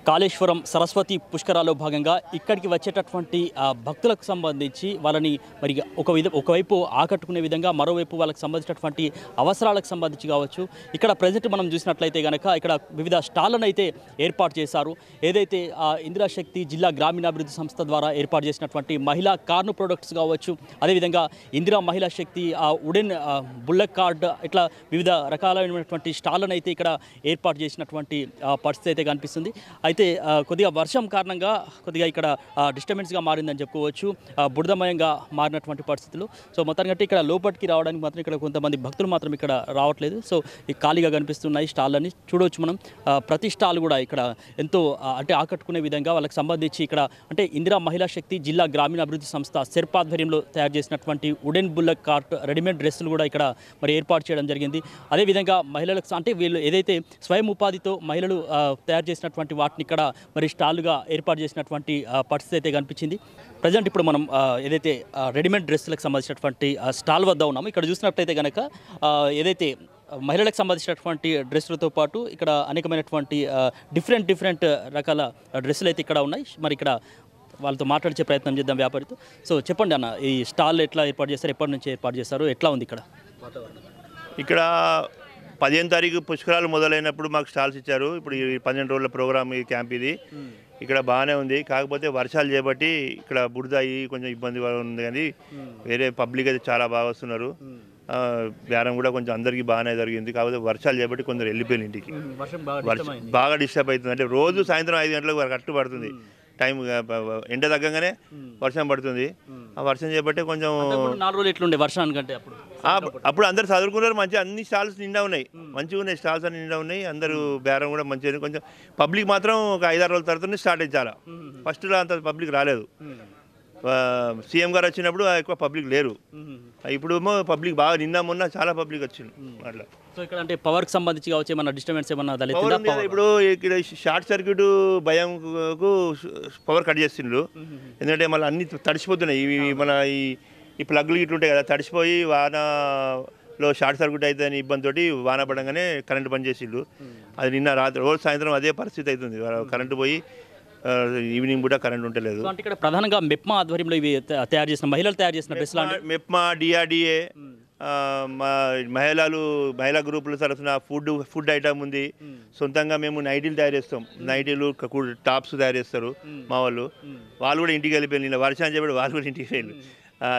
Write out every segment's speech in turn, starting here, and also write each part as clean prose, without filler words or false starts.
కాళేశ్వరం సరస్వతి పుష్కరాల్లో భాగంగా ఇక్కడికి వచ్చేటటువంటి భక్తులకు సంబంధించి వాళ్ళని మరి ఒకవైపు ఆకట్టుకునే విధంగా మరోవైపు వాళ్ళకి సంబంధించినటువంటి అవసరాలకు సంబంధించి కావచ్చు. ఇక్కడ ప్రజెంట్ మనం చూసినట్లయితే కనుక ఇక్కడ వివిధ స్టాళ్లను అయితే ఏర్పాటు చేశారు. ఏదైతే ఇందిరాశక్తి జిల్లా గ్రామీణాభివృద్ధి సంస్థ ద్వారా ఏర్పాటు చేసినటువంటి మహిళా కార్ను ప్రొడక్ట్స్ కావచ్చు, అదేవిధంగా ఇందిరా మహిళా శక్తి ఉడెన్ బుల్లెట్ కార్డ్ ఇట్లా వివిధ రకాలైనటువంటి స్టాళ్లను అయితే ఇక్కడ ఏర్పాటు చేసినటువంటి పరిస్థితి అయితే కనిపిస్తుంది. అయితే కొద్దిగా వర్షం కారణంగా కొద్దిగా ఇక్కడ డిస్టర్బెన్స్గా మారిందని చెప్పుకోవచ్చు, బురదమయంగా మారినటువంటి పరిస్థితులు. సో మొత్తానికి ఇక్కడ లోపలికి రావడానికి మాత్రం ఇక్కడ కొంతమంది భక్తులు మాత్రం ఇక్కడ రావట్లేదు. సో ఈ ఖాళీగా కనిపిస్తున్నాయి స్టాళ్ళని చూడవచ్చు మనం. ప్రతి స్టాల్ కూడా ఇక్కడ ఎంతో అంటే ఆకట్టుకునే విధంగా వాళ్ళకి సంబంధించి ఇక్కడ అంటే ఇందిరా మహిళా శక్తి జిల్లా గ్రామీణాభివృద్ధి సంస్థ సెర్ప్ ఆధ్వర్యంలో తయారు చేసినటువంటి ఉడెన్ బుల్లెట్ కార్ట్ రెడీమేడ్ డ్రెస్సులు కూడా ఇక్కడ మరి ఏర్పాటు చేయడం జరిగింది. అదేవిధంగా మహిళలకు అంటే వీళ్ళు ఏదైతే స్వయం ఉపాధితో మహిళలు తయారు చేసినటువంటి వాటిని ఇక్కడ మరి స్టాల్గా ఏర్పాటు చేసినటువంటి పరిస్థితి అయితే కనిపించింది. ప్రజెంట్ ఇప్పుడు మనం ఏదైతే రెడీమేడ్ డ్రెస్సులకు సంబంధించినటువంటి స్టాల్ వద్ద ఉన్నాము. ఇక్కడ చూసినట్లయితే కనుక ఏదైతే మహిళలకు సంబంధించినటువంటి డ్రెస్సులతో పాటు ఇక్కడ అనేకమైనటువంటి డిఫరెంట్ రకాల డ్రెస్సులు అయితే ఇక్కడ ఉన్నాయి. మరి ఇక్కడ వాళ్ళతో మాట్లాడే ప్రయత్నం చేద్దాం వ్యాపారితో. సో చెప్పండి అన్న, ఈ స్టాల్ ఎట్లా ఏర్పాటు చేస్తారు, ఎప్పటి నుంచి ఏర్పాటు చేస్తారు, ఎట్లా ఉంది ఇక్కడ వాతావరణం? ఇక్కడ 15వ తారీఖు పుష్కరాలు మొదలైనప్పుడు మాకు స్టాల్స్ ఇచ్చారు. ఇప్పుడు ఈ 12 రోజుల ప్రోగ్రామ్ ఈ క్యాంప్ ఇది ఇక్కడ బాగానే ఉంది. కాకపోతే వర్షాలు చేపట్టి ఇక్కడ బురద అయ్యి కొంచెం ఇబ్బంది ఉంది, కానీ వేరే పబ్లిక్ అయితే చాలా బాగా వస్తున్నారు. బేరం కూడా కొంచెం అందరికీ బాగానే జరిగింది. కాకపోతే వర్షాలు చేపట్టి కొందరు వెళ్ళిపోయిన ఇంటికి. బాగా డిస్టర్బ్ అవుతుంది. అంటే రోజు సాయంత్రం 5 గంటలకు కరెక్ట్ పడుతుంది టైం. ఎండ తగ్గగానే వర్షం పడుతుంది. ఆ వర్షం చేపట్టే కొంచెం 4 రోజులు ఎట్లుండే వర్షానికంటే అప్పుడు అందరు చదువుకున్నారు మంచిగా, అన్ని స్టాల్స్ నిండా ఉన్నాయి, మంచిగా ఉన్నాయి స్టాల్స్ అన్ని నిండా ఉన్నాయి. అందరూ బేరం కూడా మంచిగా. కొంచెం పబ్లిక్ మాత్రం ఒక 5-6 రోజుల తర్వాత స్టార్ట్ అయ్యి చాలా ఫస్ట్లో అంత పబ్లిక్ రాలేదు. సీఎం గారు వచ్చినప్పుడు ఎక్కువ పబ్లిక్ లేరు. ఇప్పుడు పబ్లిక్ బాగా నిన్న మొన్న చాలా పబ్లిక్ వచ్చింది అట్లా. సో ఇక్కడ అంటే పవర్కి సంబంధించి కావచ్చు ఏమన్నా డిస్టర్బెన్స్ ఏమన్నా ఇప్పుడు ఇక్కడ షార్ట్ సర్క్యూట్ భయంకు పవర్ కట్ చేస్తుండ్రు. ఎందుకంటే మళ్ళీ అన్ని తడిసిపోతున్నాయి. ఇవి మన ఈ ప్లగ్లు ఇట్లుంటాయి కదా, తడిసిపోయి వానలో షార్ట్ సర్క్యూట్ అవుతుందని ఇబ్బందితోటి వాన పడంగానే కరెంటు పని చేసిండ్రు. అది నిన్న రాత్రి రోజు సాయంత్రం అదే పరిస్థితి అవుతుంది. కరెంటు పోయి ఈవినింగ్ కూడా కరెంట్ ఉంటలేదు. అంటే ఇక్కడ ప్రధానంగా మెప్మా ఆధ్వర్యంలో ఇవి తయారు చేసిన మహిళలు తయారు చేసిన డ్రెస్సులు, మెప్మా డిఆర్డిఏ మహిళా గ్రూపుల తరఫున ఫుడ్ ఐటమ్ ఉంది. సొంతంగా మేము నైటీలు తయారు చేస్తాం. నైటీలు టాప్స్ తయారు చేస్తారు మా వాళ్ళు కూడా ఇంటికి వెళ్ళిపోయింది. వర్షాన్ని చెప్పి వాళ్ళు కూడా ఇంటికి వెళ్ళి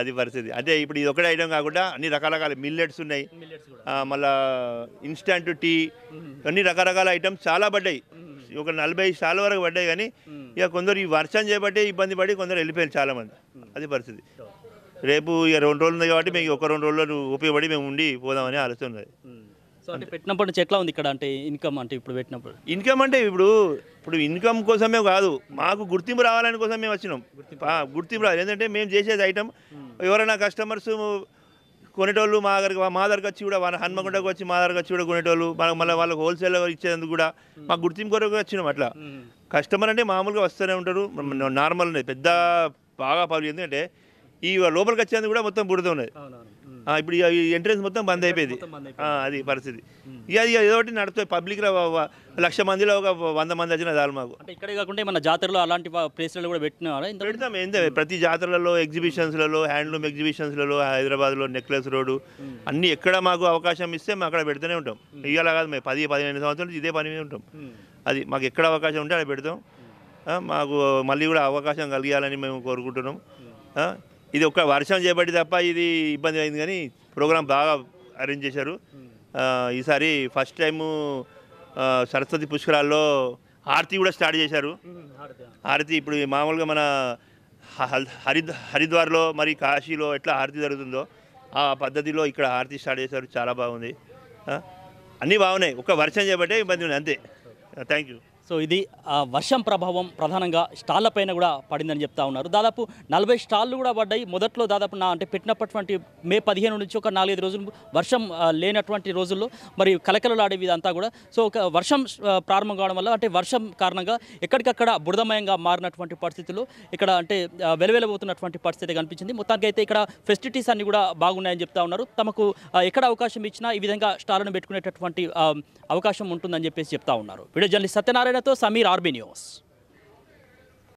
అది పరిస్థితి. అంటే ఇప్పుడు ఇది ఒకటే ఐటమ్ కాకుండా అన్ని రకరకాల మిల్లెట్స్ ఉన్నాయి, మళ్ళా ఇన్స్టంట్ టీ, అన్ని రకరకాల ఐటమ్స్ చాలా పడ్డాయి. ఒక 40 స్టాల్ వరకు పడ్డాయి. కానీ ఇక కొందరు ఈ వర్షం చేపట్టే ఇబ్బంది పడి కొందరు వెళ్ళిపోయారు చాలామంది. అది పరిస్థితి. రేపు ఇక 2 రోజులు ఉంది కాబట్టి మేము ఒక 2 రోజులు ఉపయోగపడి మేము ఉండి పోదామని ఆలోచన ఉన్నది. సో అంటే పెట్టినప్పటి నుంచి ఎట్లా ఉంది ఇక్కడ అంటే ఇన్కమ్? అంటే ఇప్పుడు పెట్టినప్పుడు ఇన్కమ్ అంటే ఇప్పుడు ఇన్కమ్ కోసమే కాదు, మాకు గుర్తింపు రావాలని కోసం మేము వచ్చినాం. గుర్తింపు రావాలి. ఏంటంటే మేము చేసేది ఐటమ్ ఎవరైనా కస్టమర్స్ కొనేటోళ్ళు మా దగ్గరకు వచ్చి కూడా హన్మకొండకు వచ్చి మా దగ్గరకు వచ్చి కూడా కొనేటోళ్ళు మళ్ళీ వాళ్ళకి హోల్సేల్ ఇచ్చేందుకు కూడా మాకు గుర్తింపు కొరకు వచ్చినాం. అట్లా కస్టమర్ అంటే మామూలుగా వస్తూనే ఉంటారు, నార్మల్ ఉన్నది. పెద్ద బాగా పబ్లిక్ ఎందుకంటే ఈ లోపలికి వచ్చేందుకు కూడా మొత్తం బురద ఉన్నది. ఇప్పుడు ఈ ఎంట్రెన్స్ మొత్తం బంద్ అయిపోయింది. అది పరిస్థితి. ఇక ఏదో ఒకటి నడుస్తుంది. పబ్లిక్లో 1,00,000 మందిలో ఒక 100 మంది వచ్చిన చాలు మాకు. అంటే ఇక్కడే కాకుండా మన జాతరలో అలాంటి ప్లేస్లలో కూడా పెడతాం. ప్రతి జాతరలలో ఎగ్జిబిషన్స్లలో, హ్యాండ్లూమ్ ఎగ్జిబిషన్స్లలో, హైదరాబాద్లో నెక్లెస్ రోడ్డు అన్నీ ఎక్కడ మాకు అవకాశం ఇస్తే మేము అక్కడ పెడుతూనే ఉంటాం. ఇవాళ కాదు, మేము 10-15 సంవత్సరాలు ఇదే పని మీద ఉంటాం. అది మాకు ఎక్కడ అవకాశం ఉంటే అక్కడ పెడతాం. మాకు మళ్ళీ కూడా అవకాశం కలిగాలని మేము కోరుకుంటున్నాం. ఇది ఒక వర్షం చేపట్టి తప్ప ఇది ఇబ్బంది అయింది, కానీ ప్రోగ్రాం బాగా అరేంజ్ చేశారు. ఈసారి ఫస్ట్ టైము సరస్వతి పుష్కరాల్లో హారతి కూడా స్టార్ట్ చేశారు. హారతి ఇప్పుడు మామూలుగా మన హరిద్వార్లో మరి కాశీలో ఎట్లా హారతి జరుగుతుందో ఆ పద్ధతిలో ఇక్కడ హారతి స్టార్ట్ చేశారు. చాలా బాగుంది. అన్నీ బాగున్నాయి. ఒక వర్షం చేపట్టే ఇబ్బంది ఉంది అంతే. Thank you. సో ఇది వర్షం ప్రభావం ప్రధానంగా స్టాళ్ళ పైన కూడా పడిందని చెప్తా ఉన్నారు. దాదాపు 40 స్టాళ్ళు కూడా పడ్డాయి. మొదట్లో దాదాపు అంటే పెట్టినప్పటి మే 15 నుంచి ఒక 4-5 రోజులు వర్షం లేనటువంటి రోజుల్లో మరి కలకలలాడేవి ఇదంతా కూడా. సో ఒక వర్షం ప్రారంభం కావడం వల్ల అంటే వర్షం కారణంగా ఎక్కడికక్కడ బురదమయంగా మారినటువంటి పరిస్థితుల్లో ఇక్కడ అంటే వెలవెలబోతున్నటువంటి పరిస్థితి కనిపించింది. మొత్తానికి అయితే ఇక్కడ ఫెసిలిటీస్ అన్ని కూడా బాగున్నాయని చెప్తా ఉన్నారు. తమకు ఎక్కడ అవకాశం ఇచ్చినా ఈ విధంగా స్టాళ్ళను పెట్టుకునేటటువంటి అవకాశం ఉంటుందని చెప్పేసి చెప్తా ఉన్నారు. వీడియో జర్నలిస్ట్ సత్యనారాయణ కెమెరాతో సమీర్, ఆర్బీ న్యూస్.